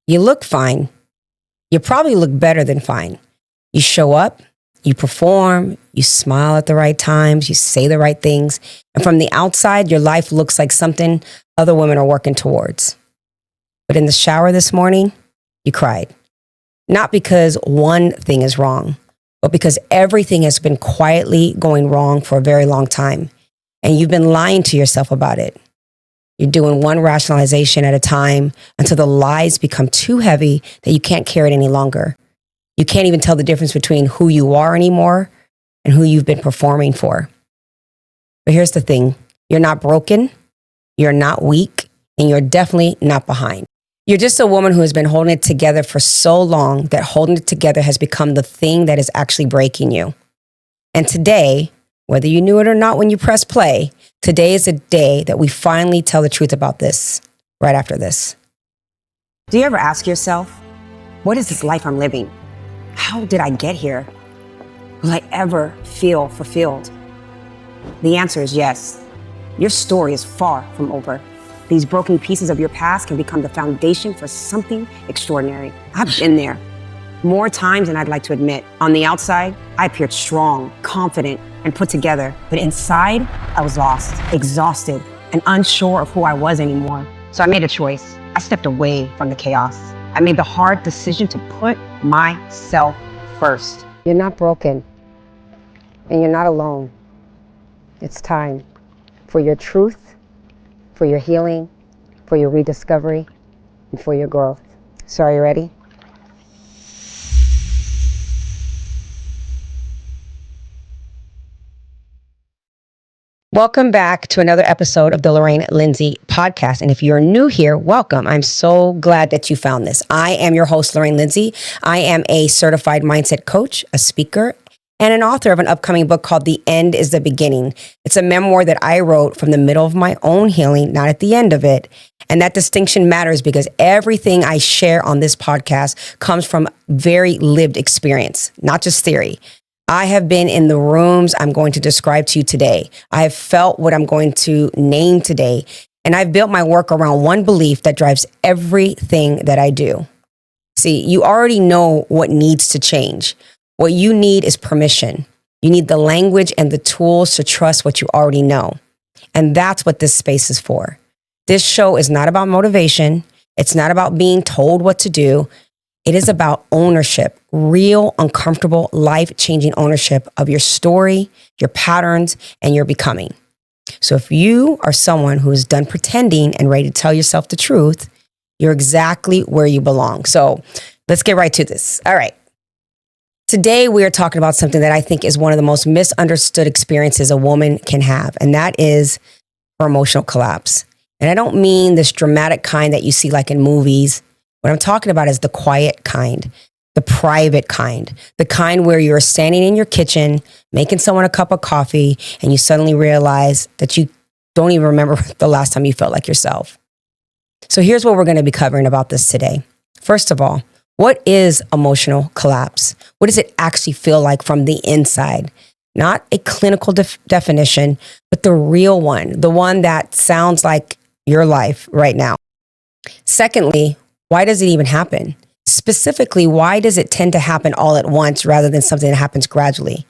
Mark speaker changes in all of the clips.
Speaker 1: You look fine. You probably look better than fine. You show up, you perform, you smile at the right times, you say the right things. And from the outside, your life looks like something other women are working towards. But in the shower this morning, you cried. Not because one thing is wrong, but because everything has been quietly going wrong for a very long time. And you've been lying to yourself about it. You're doing one rationalization at a time until the lies become too heavy that you can't carry it any longer. You can't even tell the difference between who you are anymore and who you've been performing for. But here's the thing. You're not broken. You're not weak. And you're definitely not behind. You're just a woman who has been holding it together for so long that holding it together has become the thing that is actually breaking you. And today, whether you knew it or not when you press play, today is a day that we finally tell the truth about this, right after this. Do you ever ask yourself, what is this life I'm living? How did I get here? Will I ever feel fulfilled? The answer is yes. Your story is far from over. These broken pieces of your past can become the foundation for something extraordinary. I've been there more times than I'd like to admit. On the outside, I appeared strong, confident, and put together. But inside, I was lost, exhausted, and unsure of who I was anymore. So I made a choice. I stepped away from the chaos. I made the hard decision to put myself first. You're not broken, and you're not alone. It's time for your truth, for your healing, for your rediscovery, and for your growth. So are you ready? Welcome back to another episode of the Lorraine Lindsey podcast. And if you're new here, welcome. I'm so glad that you found this. I am your host, Lorraine Lindsey. I am a certified mindset coach, a speaker, and an author of an upcoming book called The End is the Beginning. It's a memoir that I wrote from the middle of my own healing, not at the end of it. And that distinction matters because everything I share on this podcast comes from very lived experience, not just theory. I have been in the rooms I'm going to describe to you today. I have felt what I'm going to name today. And I've built my work around one belief that drives everything that I do. See, you already know what needs to change. What you need is permission. You need the language and the tools to trust what you already know. And that's what this space is for. This show is not about motivation. It's not about being told what to do. It is about ownership, real, uncomfortable, life-changing ownership of your story, your patterns, and your becoming. So if you are someone who is done pretending and ready to tell yourself the truth, you're exactly where you belong. So let's get right to this. All right. Today, we are talking about something that I think is one of the most misunderstood experiences a woman can have, and that is her emotional collapse. And I don't mean this dramatic kind that you see like in movies. What I'm talking about is the quiet kind, the private kind, the kind where you're standing in your kitchen, making someone a cup of coffee, and you suddenly realize that you don't even remember the last time you felt like yourself. So here's what we're going to be covering about this today. First of all, what is emotional collapse? What does it actually feel like from the inside? Not a clinical definition, but the real one, the one that sounds like your life right now. Secondly, why does it even happen? Specifically, why does it tend to happen all at once rather than something that happens gradually?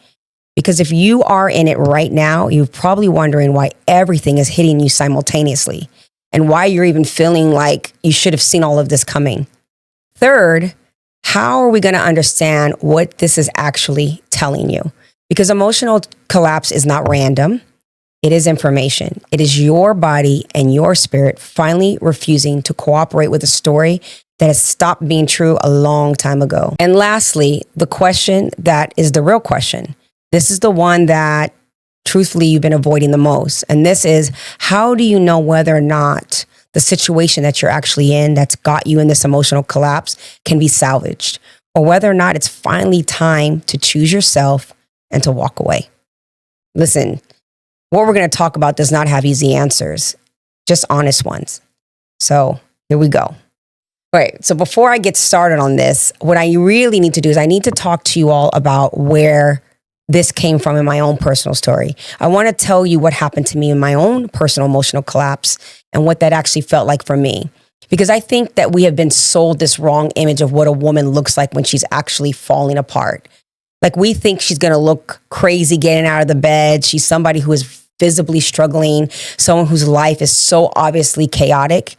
Speaker 1: Because if you are in it right now, you're probably wondering why everything is hitting you simultaneously and why you're even feeling like you should have seen all of this coming. Third, how are we going to understand what this is actually telling you? Because emotional collapse is not random. It is information. It is your body and your spirit finally refusing to cooperate with a story that has stopped being true a long time ago. And lastly, the question that is the real question. This is the one that truthfully you've been avoiding the most. And this is, how do you know whether or not the situation that you're actually in that's got you in this emotional collapse can be salvaged, or whether or not it's finally time to choose yourself and to walk away? Listen, what we're going to talk about does not have easy answers, just honest ones. So here we go. All right. So before I get started on this, what I really need to do is I need to talk to you all about where this came from in my own personal story. I want to tell you what happened to me in my own personal emotional collapse and what that actually felt like for me. Because I think that we have been sold this wrong image of what a woman looks like when she's actually falling apart. Like we think she's going to look crazy getting out of the bed. She's somebody who is visibly struggling, someone whose life is so obviously chaotic.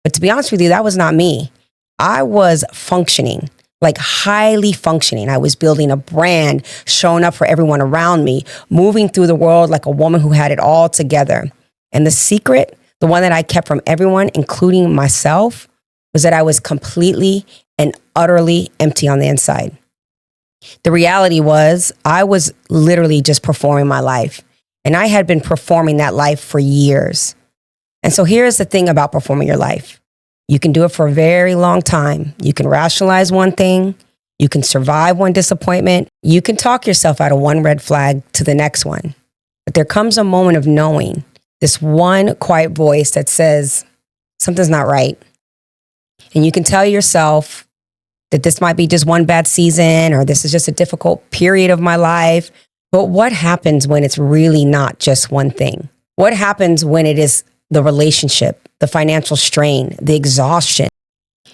Speaker 1: But to be honest with you, that was not me. I was functioning, like highly functioning. I was building a brand, showing up for everyone around me, moving through the world like a woman who had it all together. And the secret, the one that I kept from everyone, including myself, was that I was completely and utterly empty on the inside. The reality was I was literally just performing my life. And I had been performing that life for years. And so here's the thing about performing your life. You can do it for a very long time. You can rationalize one thing. You can survive one disappointment. You can talk yourself out of one red flag to the next one. But there comes a moment of knowing, this one quiet voice that says, something's not right. And you can tell yourself that this might be just one bad season, or this is just a difficult period of my life. But what happens when it's really not just one thing? What happens when it is the relationship, the financial strain, the exhaustion?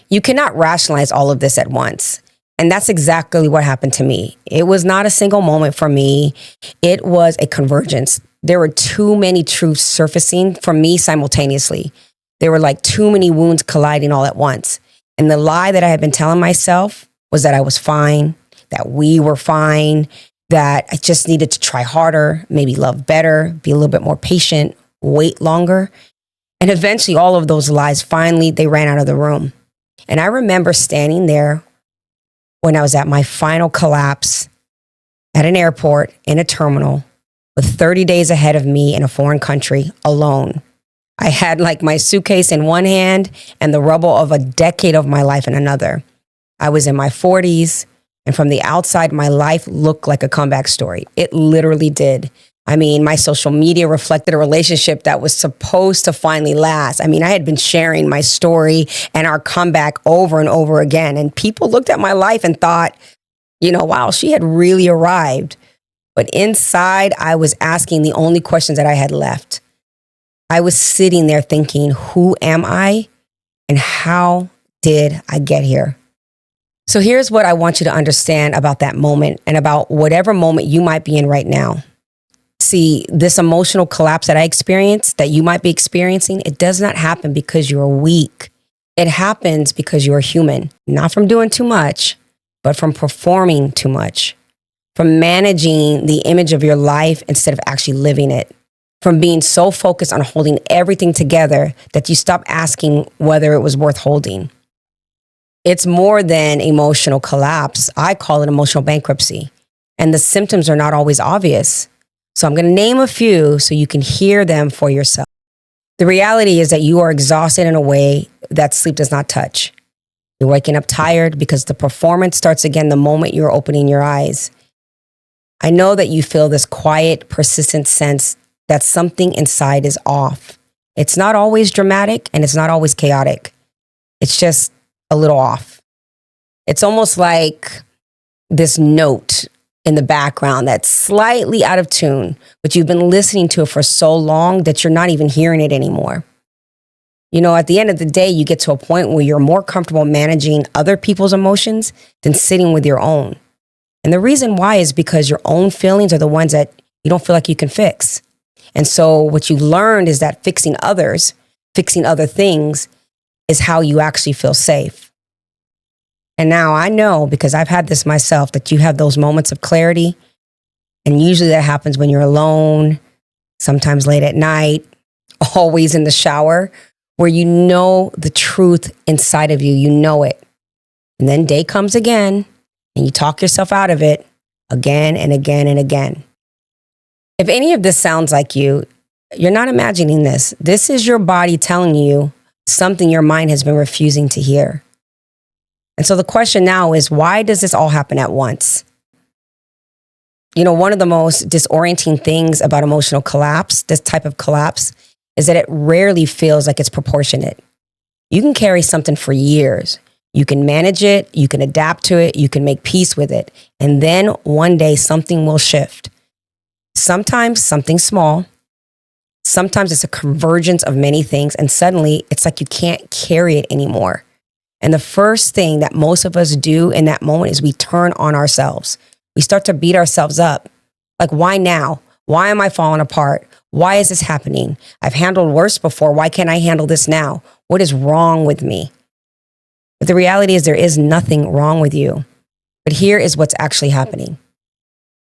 Speaker 1: You cannot rationalize all of this at once. And that's exactly what happened to me. It was not a single moment for me. It was a convergence. There were too many truths surfacing for me simultaneously. There were like too many wounds colliding all at once. And the lie that I had been telling myself was that I was fine, that we were fine, that I just needed to try harder, maybe love better, be a little bit more patient, wait longer. And eventually all of those lies, finally, they ran out of the room. And I remember standing there when I was at my final collapse at an airport in a terminal with 30 days ahead of me in a foreign country alone. I had like my suitcase in one hand and the rubble of a decade of my life in another. I was in my 40s, and from the outside, my life looked like a comeback story. It literally did. I mean, my social media reflected a relationship that was supposed to finally last. I mean, I had been sharing my story and our comeback over and over again. And people looked at my life and thought, wow, she had really arrived. But inside, I was asking the only questions that I had left. I was sitting there thinking, who am I and how did I get here? So here's what I want you to understand about that moment and about whatever moment you might be in right now. See, this emotional collapse that I experienced, that you might be experiencing, it does not happen because you're weak. It happens because you're human, not from doing too much, but from performing too much, from managing the image of your life instead of actually living it, from being so focused on holding everything together that you stop asking whether it was worth holding. It's more than emotional collapse. I call it emotional bankruptcy. And the symptoms are not always obvious. So I'm going to name a few so you can hear them for yourself. The reality is that you are exhausted in a way that sleep does not touch. You're waking up tired because the performance starts again the moment you're opening your eyes. I know that you feel this quiet, persistent sense that something inside is off. It's not always dramatic and it's not always chaotic. It's just a little off. It's almost like this note in the background that's slightly out of tune, but you've been listening to it for so long that you're not even hearing it anymore. At the end of the day, you get to a point where you're more comfortable managing other people's emotions than sitting with your own. And the reason why is because your own feelings are the ones that you don't feel like you can fix. And so what you've learned is that fixing others, fixing other things, is how you actually feel safe. And now I know, because I've had this myself, that you have those moments of clarity. And usually that happens when you're alone, sometimes late at night, always in the shower, where you know the truth inside of you, you know it. And then day comes again, and you talk yourself out of it again and again and again. If any of this sounds like you, you're not imagining this. This is your body telling you something your mind has been refusing to hear. And so the question now is, why does this all happen at once? One of the most disorienting things about emotional collapse, this type of collapse, is that it rarely feels like it's proportionate. You can carry something for years. You can manage it. You can adapt to it. You can make peace with it. And then one day something will shift. Sometimes something small, Sometimes it's a convergence of many things, and suddenly it's like you can't carry it anymore. And the first thing that most of us do in that moment is we turn on ourselves. We start to beat ourselves up. Like, why now? Why am I falling apart? Why is this happening? I've handled worse before. Why can't I handle this now? What is wrong with me? But the reality is there is nothing wrong with you. But here is what's actually happening.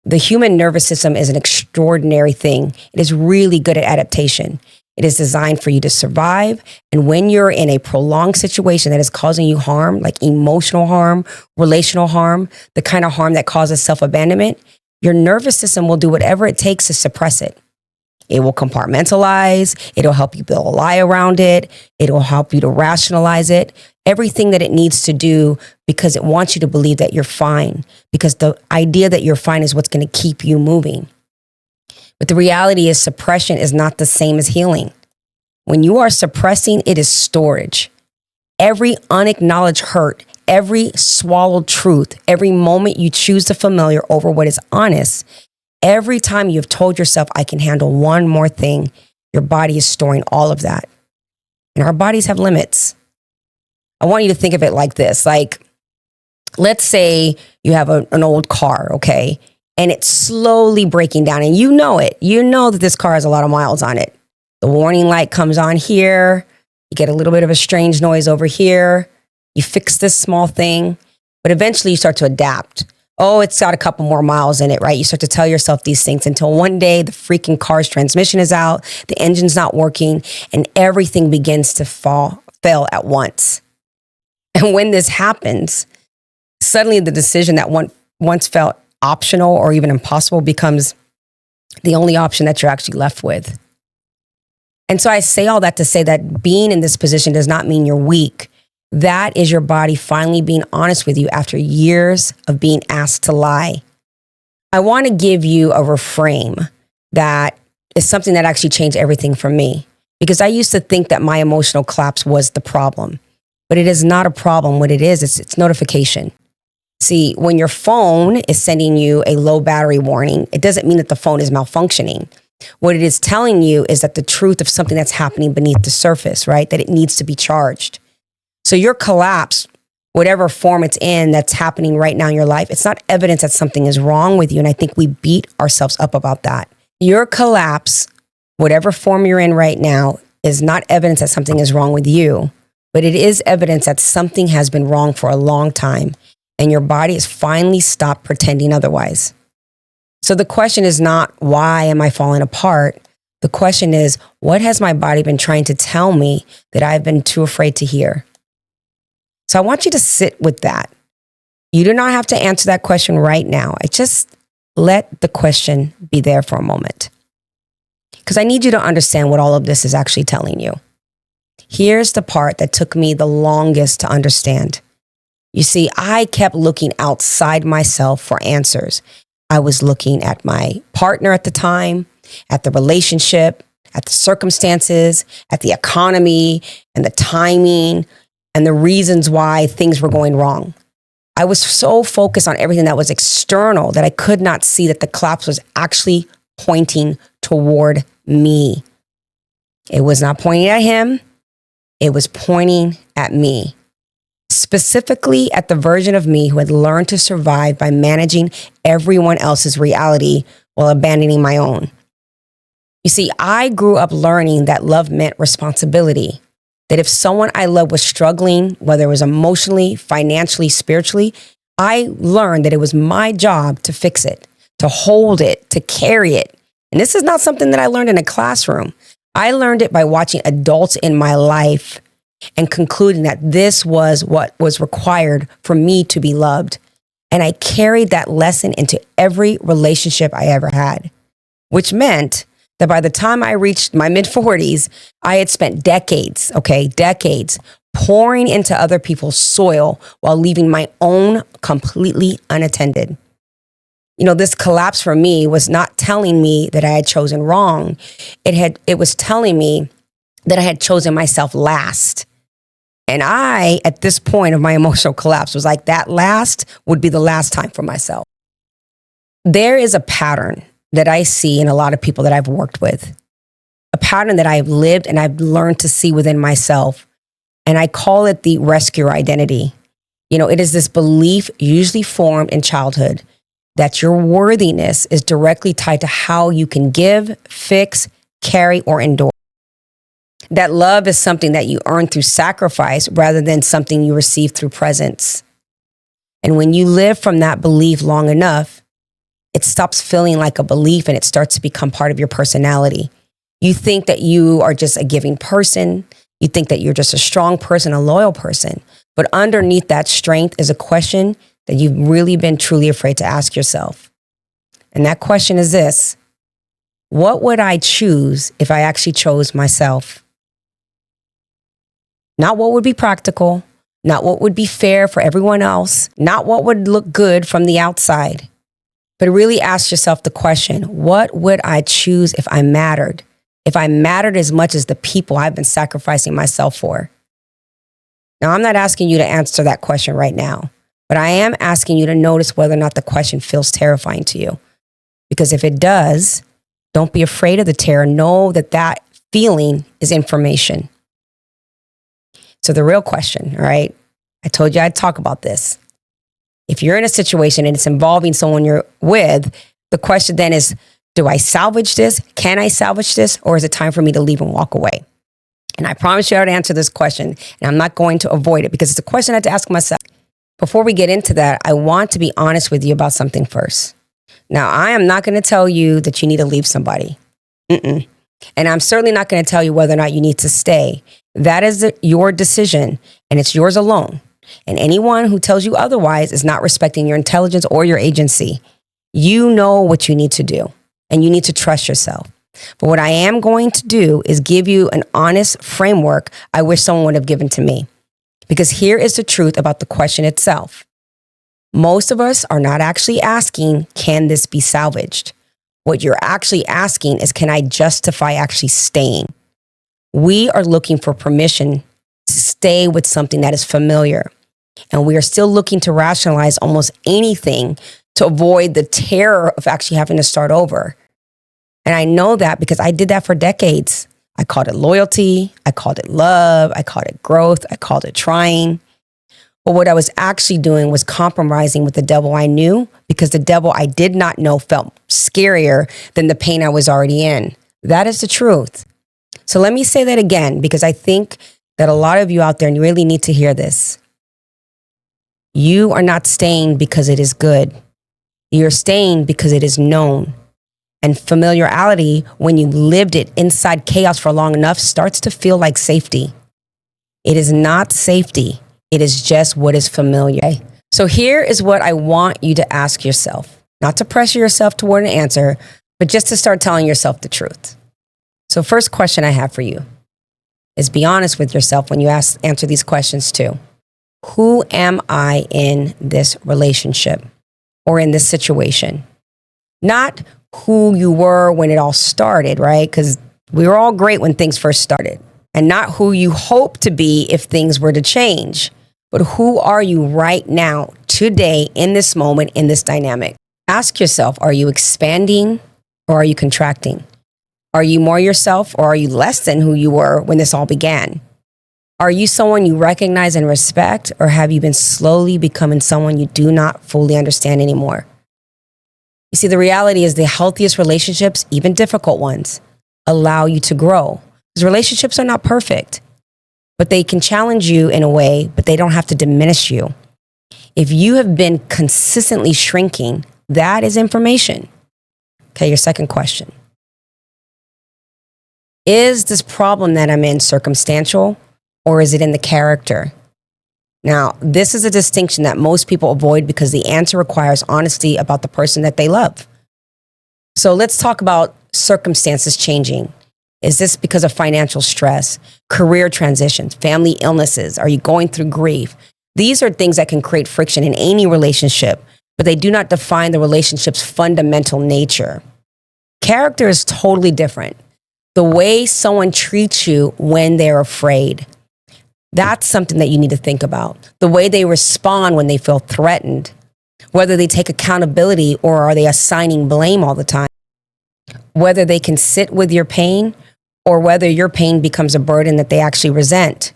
Speaker 1: The human nervous system is an extraordinary thing. It is really good at adaptation. It is designed for you to survive. And when you're in a prolonged situation that is causing you harm, like emotional harm, relational harm, the kind of harm that causes self-abandonment, your nervous system will do whatever it takes to suppress it. It will compartmentalize. It'll help you build a lie around it. It'll help you to rationalize it. Everything that it needs to do because it wants you to believe that you're fine, because the idea that you're fine is what's going to keep you moving. But the reality is suppression is not the same as healing. When you are suppressing, it is storage. Every unacknowledged hurt, every swallowed truth, every moment you choose the familiar over what is honest, every time you've told yourself, I can handle one more thing, your body is storing all of that. And our bodies have limits. I want you to think of it like this. Like, let's say you have an old car, okay? And it's slowly breaking down and you know it. You know that this car has a lot of miles on it. The warning light comes on here. You get a little bit of a strange noise over here. You fix this small thing, but eventually you start to adapt. Oh, it's got a couple more miles in it, right? You start to tell yourself these things until one day the freaking car's transmission is out, the engine's not working, and everything begins to fail at once. And when this happens, suddenly the decision that once felt optional or even impossible becomes the only option that you're actually left with. And so I say all that to say that being in this position does not mean you're weak. That is your body finally being honest with you after years of being asked to lie. I want to give you a reframe that is something that actually changed everything for me, because I used to think that my emotional collapse was the problem, but it is not a problem. What it is, it's notification. See, when your phone is sending you a low battery warning, it doesn't mean that the phone is malfunctioning. What it is telling you is that the truth of something that's happening beneath the surface, right? That it needs to be charged. So your collapse, whatever form it's in that's happening right now in your life, it's not evidence that something is wrong with you. And I think we beat ourselves up about that. Your collapse, whatever form you're in right now, is not evidence that something is wrong with you, but it is evidence that something has been wrong for a long time. And your body has finally stopped pretending otherwise. So the question is not, why am I falling apart? The question is, what has my body been trying to tell me that I've been too afraid to hear? So I want you to sit with that. You do not have to answer that question right now. I just let the question be there for a moment, because I need you to understand what all of this is actually telling you. Here's the part that took me the longest to understand. You see, I kept looking outside myself for answers. I was looking at my partner at the time, at the relationship, at the circumstances, at the economy, and the timing, and the reasons why things were going wrong. I was so focused on everything that was external that I could not see that the collapse was actually pointing toward me. It was not pointing at him. It was pointing at me. Specifically at the version of me who had learned to survive by managing everyone else's reality while abandoning my own. You see, I grew up learning that love meant responsibility, that if someone I loved was struggling, whether it was emotionally, financially, spiritually, I learned that it was my job to fix it, to hold it, to carry it. And this is not something that I learned in a classroom. I learned it by watching adults in my life and concluding that this was what was required for me to be loved. And I carried that lesson into every relationship I ever had, which meant that by the time I reached my mid-40s, I had spent decades pouring into other people's soil while leaving my own completely unattended. You know, this collapse for me was not telling me that I had chosen wrong. It was telling me that I had chosen myself last. And I, at this point of my emotional collapse, was like, that last would be the last time for myself. There is a pattern that I see in a lot of people that I've worked with, a a pattern that I've lived and I've learned to see within myself. And I call it the rescuer identity. It is this belief usually formed in childhood that your worthiness is directly tied to how you can give, fix, carry, or endure. That love is something that you earn through sacrifice rather than something you receive through presence. And when you live from that belief long enough, it stops feeling like a belief and it starts to become part of your personality. You think that you are just a giving person. You think that you're just a strong person, a loyal person. But underneath that strength is a question that you've really been truly afraid to ask yourself. And that question is this: what would I choose if I actually chose myself? Not what would be practical, not what would be fair for everyone else, not what would look good from the outside, but really ask yourself the question: what would I choose if I mattered? If I mattered as much as the people I've been sacrificing myself for? Now, I'm not asking you to answer that question right now, but I am asking you to notice whether or not the question feels terrifying to you. Because if it does, don't be afraid of the terror. Know that that feeling is information. So the real question, all right? I told you I'd talk about this. If you're in a situation and it's involving someone you're with, the question then is, do I salvage this? Can I salvage this? Or is it time for me to leave and walk away? And I promise you I would answer this question, and I'm not going to avoid it because it's a question I have to ask myself. Before we get into that, I want to be honest with you about something first. Now, I am not going to tell you that you need to leave somebody. And I'm certainly not going to tell you whether or not you need to stay. That is your decision, and it's yours alone. And anyone who tells you otherwise is not respecting your intelligence or your agency. You know what you need to do, and you need to trust yourself. But what I am going to do is give you an honest framework I wish someone would have given to me. Because here is the truth about the question itself. Most of us are not actually asking, can this be salvaged? What you're actually asking is, can I justify actually staying? We are looking for permission to stay with something that is familiar. And we are still looking to rationalize almost anything to avoid the terror of actually having to start over. And I know that because I did that for decades. I called it loyalty. I called it love. I called it growth. I called it trying. But what I was actually doing was compromising with the devil I knew, because the devil I did not know felt scarier than the pain I was already in. That is the truth. So let me say that again, because I think that a lot of you out there really need to hear this. You are not staying because it is good. You're staying because it is known. And familiarity, when you lived it inside chaos for long enough, starts to feel like safety. It is not safety. It is just what is familiar. So here is what I want you to ask yourself. Not to pressure yourself toward an answer, but just to start telling yourself the truth. So first question I have for you is, be honest with yourself when you answer these questions too. Who am I in this relationship or in this situation? Not who you were when it all started, right? Because we were all great when things first started. And not who you hope to be if things were to change. But who are you right now, today, in this moment, in this dynamic? Ask yourself, are you expanding or are you contracting? Are you more yourself or are you less than who you were when this all began? Are you someone you recognize and respect, or have you been slowly becoming someone you do not fully understand anymore? You see, the reality is the healthiest relationships, even difficult ones, allow you to grow. Because relationships are not perfect, but they can challenge you in a way, but they don't have to diminish you. If you have been consistently shrinking, that is information. Okay, your second question. Is this problem that I'm in circumstantial, or is it in the character? Now, this is a distinction that most people avoid because the answer requires honesty about the person that they love. So let's talk about circumstances changing. Is this because of financial stress, career transitions, family illnesses? Are you going through grief? These are things that can create friction in any relationship, but they do not define the relationship's fundamental nature. Character is totally different. The way someone treats you when they're afraid. That's something that you need to think about. The way they respond when they feel threatened, whether they take accountability or are they assigning blame all the time, whether they can sit with your pain or whether your pain becomes a burden that they actually resent.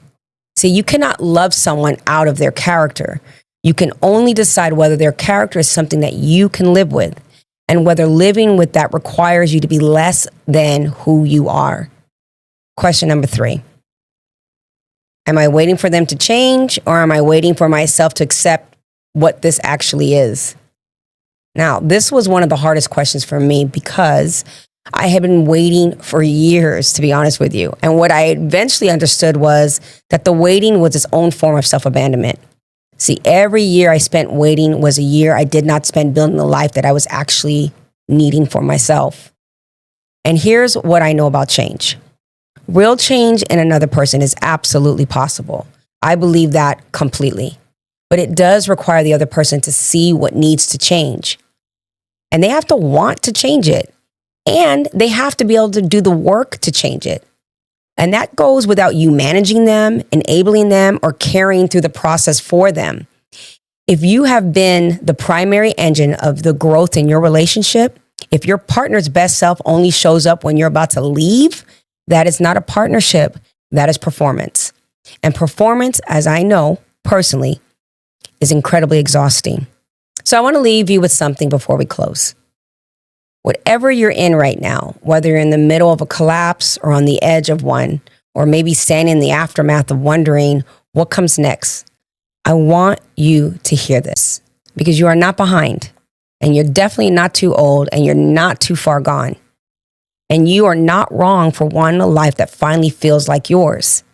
Speaker 1: See, you cannot love someone out of their character. You can only decide whether their character is something that you can live with, and whether living with that requires you to be less than who you are. Question number 3. Am I waiting for them to change, or am I waiting for myself to accept what this actually is? Now, this was one of the hardest questions for me because I had been waiting for years, to be honest with you. And what I eventually understood was that the waiting was its own form of self-abandonment. See, every year I spent waiting was a year I did not spend building the life that I was actually needing for myself. And here's what I know about change. Real change in another person is absolutely possible. I believe that completely. But it does require the other person to see what needs to change. And they have to want to change it. And they have to be able to do the work to change it. And that goes without you managing them, enabling them, or carrying through the process for them. If you have been the primary engine of the growth in your relationship, if your partner's best self only shows up when you're about to leave, that is not a partnership. That is performance. And performance, as I know personally, is incredibly exhausting. So I want to leave you with something before we close. Whatever you're in right now, whether you're in the middle of a collapse or on the edge of one, or maybe standing in the aftermath of wondering what comes next, I want you to hear this, because you are not behind, and you're definitely not too old, and you're not too far gone. And you are not wrong for wanting a life that finally feels like yours.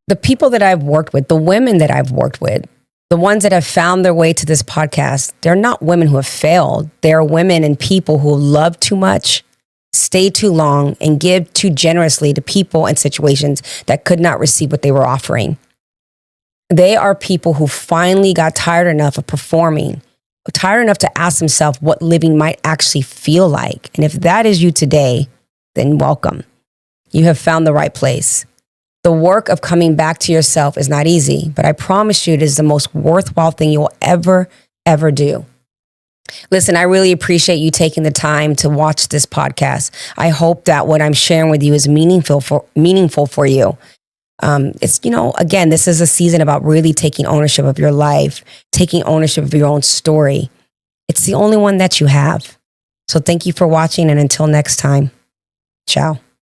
Speaker 1: The people that I've worked with, the women that I've worked with, the ones that have found their way to this podcast, they're not women who have failed. They're women and people who love too much, stay too long, and give too generously to people and situations that could not receive what they were offering. They are people who finally got tired enough of performing, tired enough to ask themselves what living might actually feel like. And if that is you today, then welcome. You have found the right place. The work of coming back to yourself is not easy, but I promise you it is the most worthwhile thing you will ever do. Listen, I really appreciate you taking the time to watch this podcast. I hope that what I'm sharing with you is meaningful for you. It's, again, this is a season about really taking ownership of your life, taking ownership of your own story. It's the only one that you have. So thank you for watching, and until next time, ciao.